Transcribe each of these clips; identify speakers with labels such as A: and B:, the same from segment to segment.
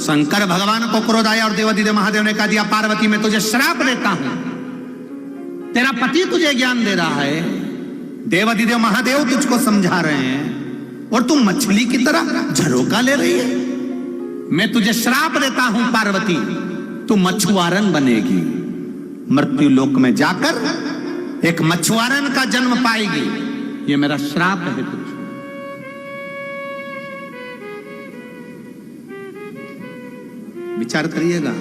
A: शंकर भगवान को क्रोध आया और देवादिदेव महादेव ने कहा दिया, पार्वती मैं तुझे श्राप देता हूं, तेरा पति तुझे ज्ञान दे रहा है, देवादिदेव महादेव तुझको समझा रहे हैं और तू मछली की तरह झरोका ले रही है। मैं तुझे श्राप देता हूं पार्वती, तू मछुआरन बनेगी, मृत्यु लोक में जाकर एक मछुआरन का जन्म पाएगी, ये मेरा श्राप है तुझ। विचार करिएगा,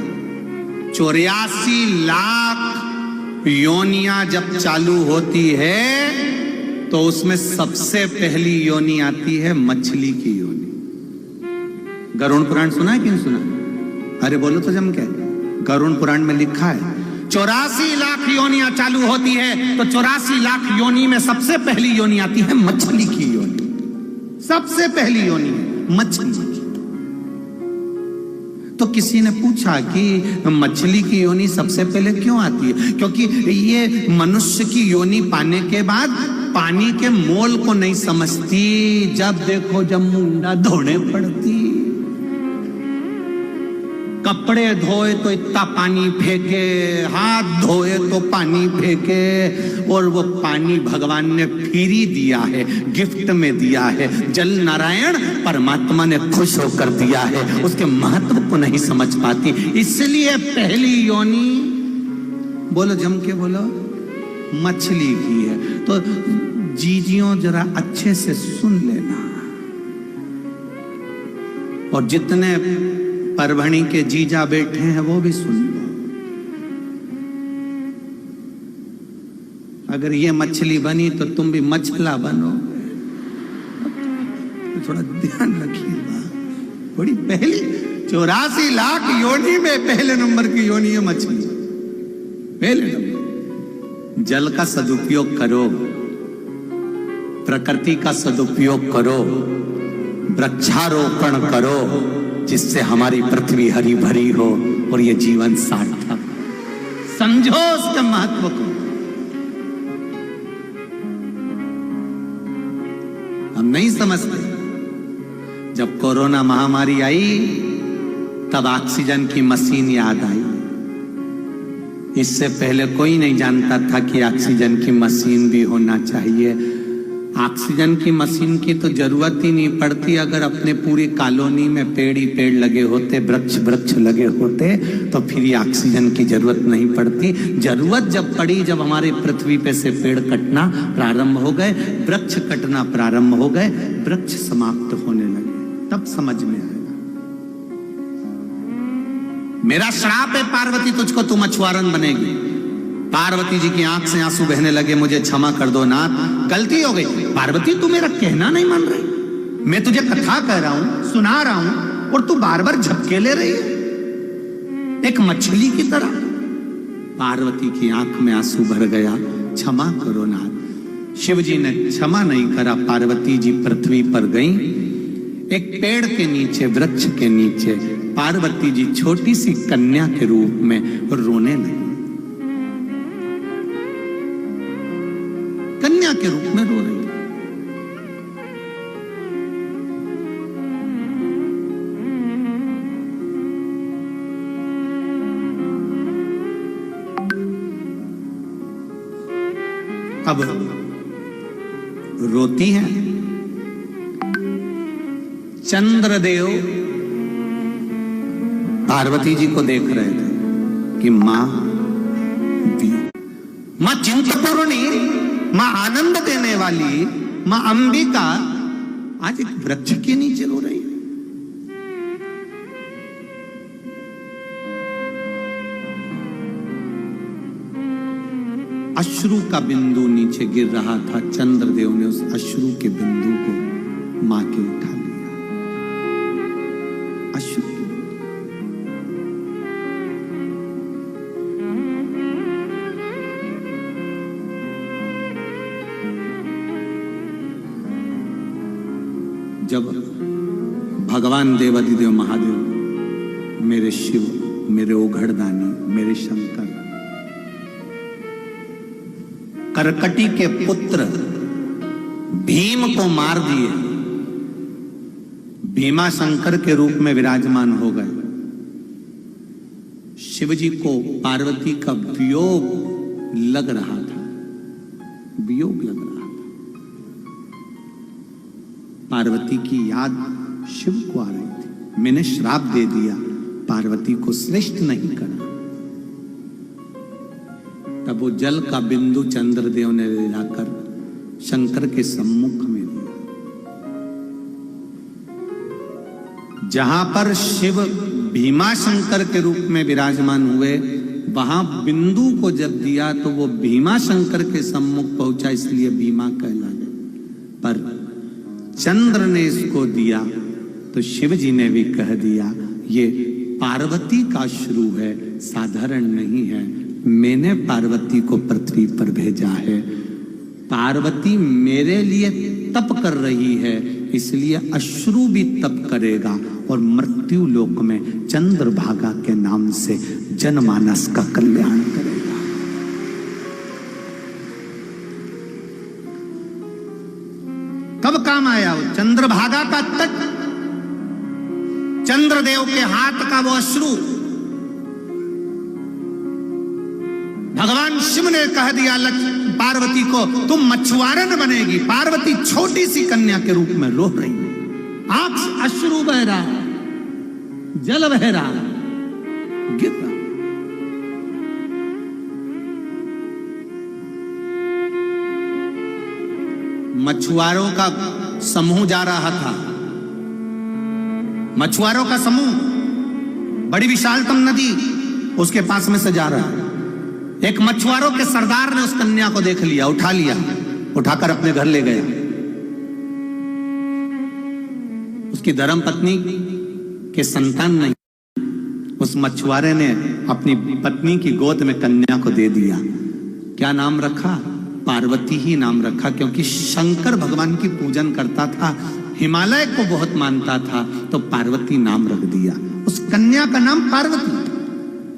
A: 84 लाख योनियां जब चालू होती है तो उसमें सबसे पहली योनि आती है मछली की योनि। गरुड़ पुराण सुना है कि नहीं सुना? अरे बोलो तो जम के। गरुड़ पुराण में लिखा है 84 लाख योनियां चालू होती है तो 84 लाख योनि में सबसे पहली योनि आती है मछली की योनि। सबसे पहली योनि है मछली की। तो किसी ने पूछा कि मछली की योनि सबसे पहले क्यों आती है? क्योंकि ये मनुष्य की योनि पाने के बाद पानी के मोल को नहीं समझती, जब देखो जब मुंडा धोने पड़ती, कपड़े धोए तो इतना पानी फेंके, हाथ धोए तो पानी फेंके, और वो पानी भगवान ने फ्री दिया है, गिफ्ट में दिया है, जल नारायण परमात्मा ने खुश होकर दिया है, उसके महत्व को नहीं समझ पाती। इसलिए पहली योनि, बोलो जम के बोलो, मछली की है। तो जीजियों जरा अच्छे से सुन लेना, और जितने परभणी के जीजा बैठे हैं वो भी सुन लो। अगर ये मछली बनी तो तुम भी मछला बनो, तो थोड़ा ध्यान रखिएगा। बड़ी पहली 84 लाख योनि में पहले नंबर की योनि है मछली। पहले नंबर। जल का सदुपयोग करो, प्रकृति का सदुपयोग करो, वृक्षारोपण करो, जिससे हमारी पृथ्वी हरी भरी हो और ये जीवन सार्थक। समझो उसके महत्व को। हम नहीं समझते। जब कोरोना महामारी आई तब ऑक्सीजन की मशीन याद आई। इससे पहले कोई नहीं जानता था कि ऑक्सीजन की मशीन भी होना चाहिए। ऑक्सीजन की मशीन की तो जरूरत ही नहीं पड़ती। अगर अपने पूरी कॉलोनी में पेड़ ही पेड़ लगे होते, वृक्ष लगे होते, तो फिर ये ऑक्सीजन की जरूरत नहीं पड़ती। जरूरत जब पड़ी, जब हमारे पृथ्वी पे से पेड़ कटना प्रारंभ हो गए, वृक्ष कटना प्रारंभ हो गए, वृक्ष समाप्त होने लगे, तब समझ में आएगा। मेरा श्राप है पार्वती, तुझको तू मछुआरन बनेगी। पार्वती जी की आंख से आंसू बहने लगे, मुझे क्षमा कर दो नाथ, गलती हो गई। पार्वती तू मेरा कहना नहीं मान रही, मैं तुझे कथा कह रहा हूं, सुना रहा हूं, और तू बार बार झपके ले रही है एक मछली की तरह। पार्वती की आंख में आंसू भर गया, क्षमा करो नाथ। शिव जी ने क्षमा नहीं करा। पार्वती जी पृथ्वी पर गई, एक पेड़ के नीचे, वृक्ष के नीचे पार्वती जी छोटी सी कन्या के रूप में रोने लगी। कन्या के रूप में रो रही। अब रोती है। चंद्रदेव पार्वती जी को देख रहे थे कि मां चिंतपूर्णी, मां आनंद देने वाली, मां अंबिका आज एक वृक्ष के नीचे रो रही है। अश्रु का बिंदु नीचे गिर रहा था। चंद्रदेव ने उस अश्रु के बिंदु को मां के उठा लिया। अश्रु जब भगवान देवादिदेव महादेव, मेरे शिव, मेरे ओघड़दानी, मेरे शंकर, करकटी के पुत्र भीम को मार दिए, भीमा शंकर के रूप में विराजमान हो गए। शिवजी को पार्वती का वियोग लग रहा था, वियोग लग रहा था। पार्वती की याद शिव को आ रही थी। मैंने श्राप दे दिया, पार्वती को श्रेष्ठ नहीं करा। तब वो जल का बिंदु चंद्रदेव ने ले जाकर शंकर के सम्मुख में दिया। जहां पर शिव भीमा शंकर के रूप में विराजमान हुए, वहां बिंदु को जब दिया तो वो भीमा शंकर के सम्मुख पहुंचा, इसलिए भीमा कहला गया। पर चंद्र ने इसको दिया तो शिव जी ने भी कह दिया ये पार्वती का श्रू है, साधारण नहीं है। मैंने पार्वती को पृथ्वी पर भेजा है। पार्वती मेरे लिए तप कर रही है, इसलिए अश्रु भी तप करेगा और मृत्यु लोक में चंद्रभागा के नाम से जनमानस का कल्याण करेगा। कब काम आया वो चंद्रभागा का तट, चंद्रदेव के हाथ का वो अश्रु। भगवान शिव ने कह दिया पार्वती को तुम मछुआरन बनेगी। पार्वती छोटी सी कन्या के रूप में रो रही, आंख से अश्रु बह रहा, जल बह रहा, गिर रहा। मछुआरों का समूह जा रहा था, मछुआरों का समूह बड़ी विशालतम नदी उसके पास में से जा रहा है। एक मछुआरों के सरदार ने उस कन्या को देख लिया, उठा लिया, उठाकर अपने घर ले गया। उसकी धर्म पत्नी के संतान नहीं, उस मछुआरे ने अपनी पत्नी की गोद में कन्या को दे दिया। क्या नाम रखा? पार्वती ही नाम रखा, क्योंकि शंकर भगवान की पूजन करता था, हिमालय को बहुत मानता था, तो पार्वती नाम रख दिया। उस कन्या का नाम पार्वती।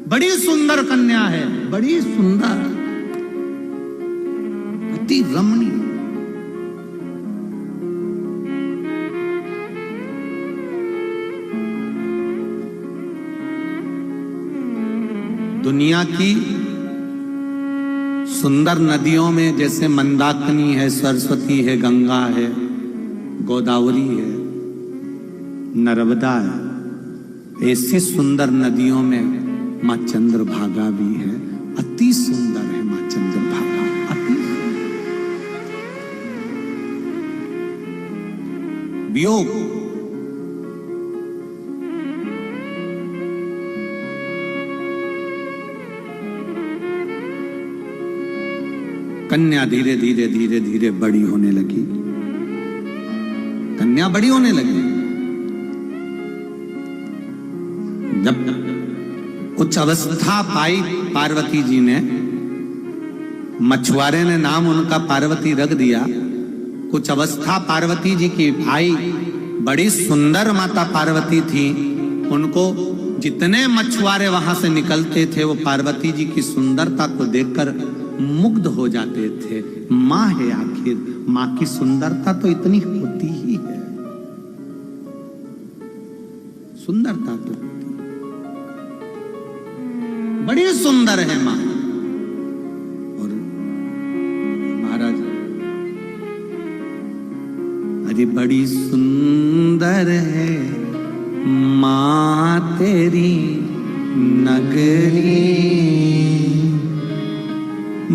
A: बड़ी सुंदर कन्या है, बड़ी सुंदर, अति रमणीय। दुनिया की सुंदर नदियों में जैसे मंदाकिनी है, सरस्वती है, गंगा है, गोदावरी है, नर्मदा है, ऐसी सुंदर नदियों में मां चंद्रभागा भी है। अति सुंदर है मां चंद्रभागा, अति वियोग। कन्या धीरे धीरे धीरे धीरे बड़ी होने लगी, कन्या बड़ी होने लगी। जब कुछ अवस्था पाई पार्वती जी ने, मछुआरे ने नाम उनका पार्वती रख दिया। कुछ अवस्था पार्वती जी की आई, बड़ी सुंदर माता पार्वती थी। उनको जितने मछुआरे वहां से निकलते थे वो पार्वती जी की सुंदरता को देखकर मुग्ध हो जाते थे। माँ है आखिर, माँ की सुंदरता तो इतनी होती ही है, सुंदरता तो बड़ी सुंदर है मां। और महाराज, अरे बड़ी सुंदर है मां तेरी नगरी,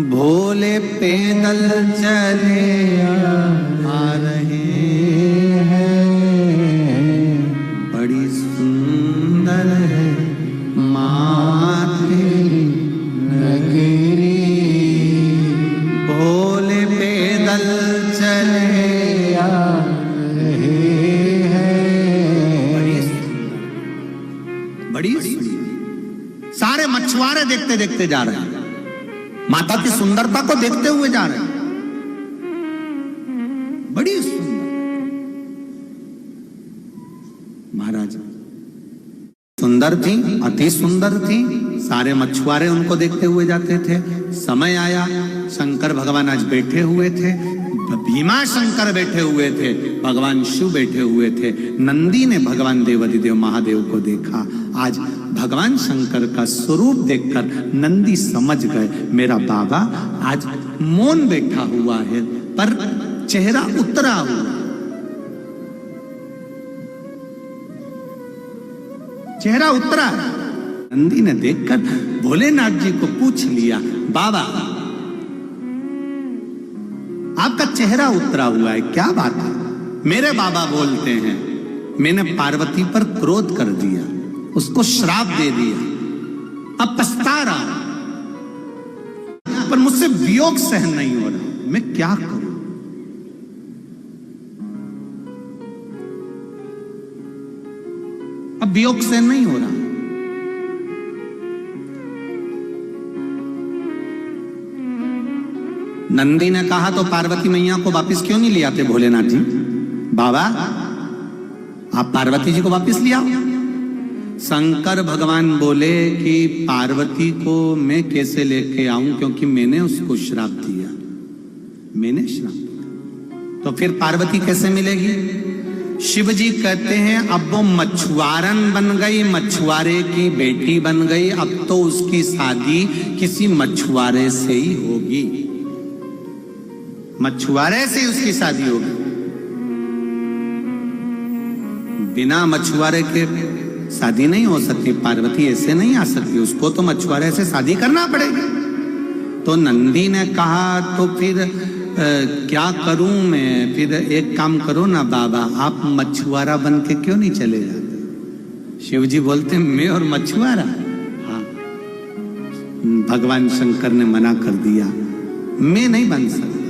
A: भोले पैदल चले आ रहे हैं। बड़ी सुंदर है मां तेरी नगरी, भोले पैदल चले आ रहे हैं। बड़ी सुंदर। सारे मछुआरे देखते देखते जा रहे हैं, माता की सुंदरता को देखते हुए जा रहे हैं। बड़ी सुंदर महाराज, सुंदर थी, अति सुंदर थी। सारे मछुआरे उनको देखते हुए जाते थे। समय आया, शंकर भगवान आज बैठे हुए थे, भीमा शंकर बैठे हुए थे, भगवान शिव बैठे हुए थे। नंदी ने भगवान देवाधिदेव महादेव को देखा, आज भगवान शंकर का स्वरूप देखकर नंदी समझ गए मेरा बाबा आज मौन बैठा हुआ है पर चेहरा उतरा हुआ, चेहरा उतरा। नंदी ने देखकर भोलेनाथ जी को पूछ लिया, बाबा आपका चेहरा उतरा हुआ है, क्या बात है? मेरे बाबा बोलते हैं मैंने पार्वती पर क्रोध कर दिया, उसको श्राप दे दिया, अब पछता रहा, पर मुझसे वियोग सहन नहीं हो रहा, मैं क्या करूं? अब वियोग सहन नहीं हो रहा। नंदी ने कहा तो पार्वती मैया को वापस क्यों नहीं ले आते भोलेनाथ जी? बाबा आप पार्वती जी को वापस ले आओ। शंकर भगवान बोले कि पार्वती को मैं कैसे लेके आऊं, क्योंकि मैंने उसको श्राप दिया, मैंने श्राप दिया, तो फिर पार्वती कैसे मिलेगी? शिव जी कहते हैं अब वो मछुआरन बन गई, मछुआरे की बेटी बन गई, अब तो उसकी शादी किसी मछुआरे से ही होगी, मछुआरे से उसकी शादी होगी। बिना मछुआरे के शादी नहीं हो सकती, पार्वती ऐसे नहीं आ सकती, उसको तो मछुआरे से शादी करना पड़ेगी। तो नंदी ने कहा तो फिर क्या करूं मैं? फिर एक काम करो ना बाबा, आप मछुआरा बन के क्यों नहीं चले जाते? शिव जी बोलते मैं और मछुआरा? हाँ, भगवान शंकर ने मना कर दिया, मैं नहीं बन सकता।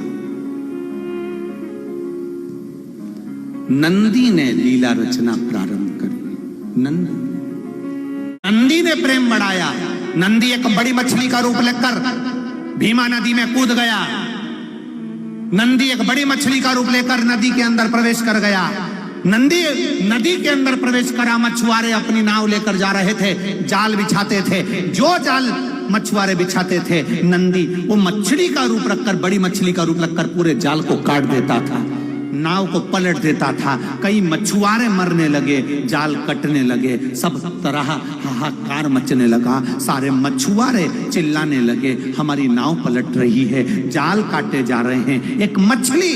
A: नंदी ने लीला रचना प्रारंभ करी। नंदी ने प्रेम बढ़ाया। नंदी एक बड़ी मछली का रूप लेकर भीमा नदी में कूद गया। नंदी एक बड़ी मछली का रूप लेकर नदी के अंदर प्रवेश कर गया। नंदी नदी के अंदर प्रवेश करा। मछुआरे अपनी नाव लेकर जा रहे थे, जाल बिछाते थे। जो जाल मछुआरे बिछाते थे, नंदी वो मछली का रूप रखकर, बड़ी मछली का रूप रखकर पूरे जाल को काट देता था, नाव को पलट देता था। कई मछुआरे मरने लगे, जाल कटने लगे, सब तरह हाहाकार मचने लगा। सारे मछुआरे चिल्लाने लगे हमारी नाव पलट रही है, जाल काटे जा रहे हैं, एक मछली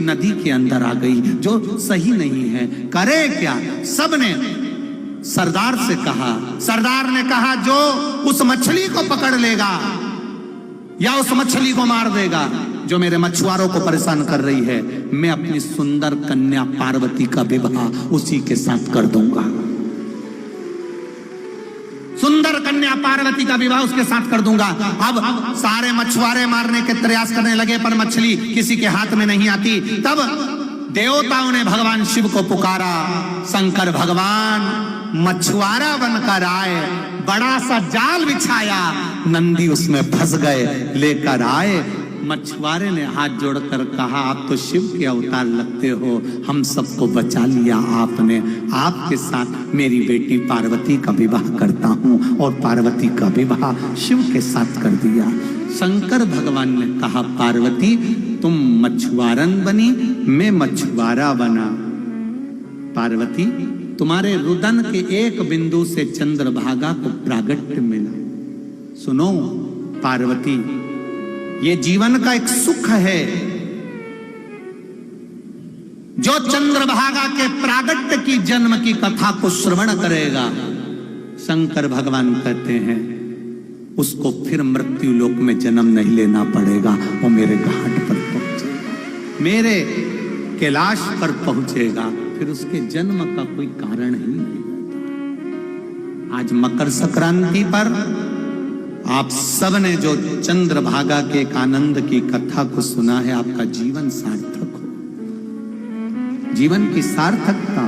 A: नदी के अंदर आ गई जो सही नहीं है, करे क्या? सबने सरदार से कहा। सरदार ने कहा जो उस मछली को पकड़ लेगा या उस मछली को मार देगा जो मेरे मछुआरों को परेशान कर रही है, मैं अपनी सुंदर कन्या पार्वती का विवाह उसी के साथ कर दूंगा। सुंदर कन्या पार्वती का विवाह उसके साथ कर दूंगा। अब सारे मछुआरे मारने के प्रयास करने लगे, पर मछली किसी के हाथ में नहीं आती। तब देवताओं ने भगवान शिव को पुकारा। शंकर भगवान मछुआरा बनकर आए, बड़ा सा जाल बिछाया, नंदी उसमें फंस गए, लेकर आए। मछुआरे ने हाथ जोड़कर कहा आप तो शिव के अवतार लगते हो, हम सबको बचा लिया आपने, आपके साथ मेरी बेटी पार्वती का विवाह करता हूं। और पार्वती का विवाह शिव के साथ कर दिया। शंकर भगवान ने कहा पार्वती तुम मछुआरन बनी, मैं मछुआरा बना। पार्वती तुम्हारे रुदन के एक बिंदु से चंद्रभागा को प्रागट्य मिला। सुनो पार्वती, ये जीवन का एक सुख है, जो चंद्रभागा के प्रागट्य की जन्म की कथा को श्रवण करेगा, शंकर भगवान कहते हैं उसको फिर मृत्यु लोक में जन्म नहीं लेना पड़ेगा, वो मेरे घाट पर पहुंचेगा, मेरे कैलाश पर पहुंचेगा, फिर उसके जन्म का कोई कारण ही नहीं। आज मकर संक्रांति पर आप सब ने जो चंद्रभागा के एक आनंद की कथा को सुना है, आपका जीवन सार्थक हो, जीवन की सार्थकता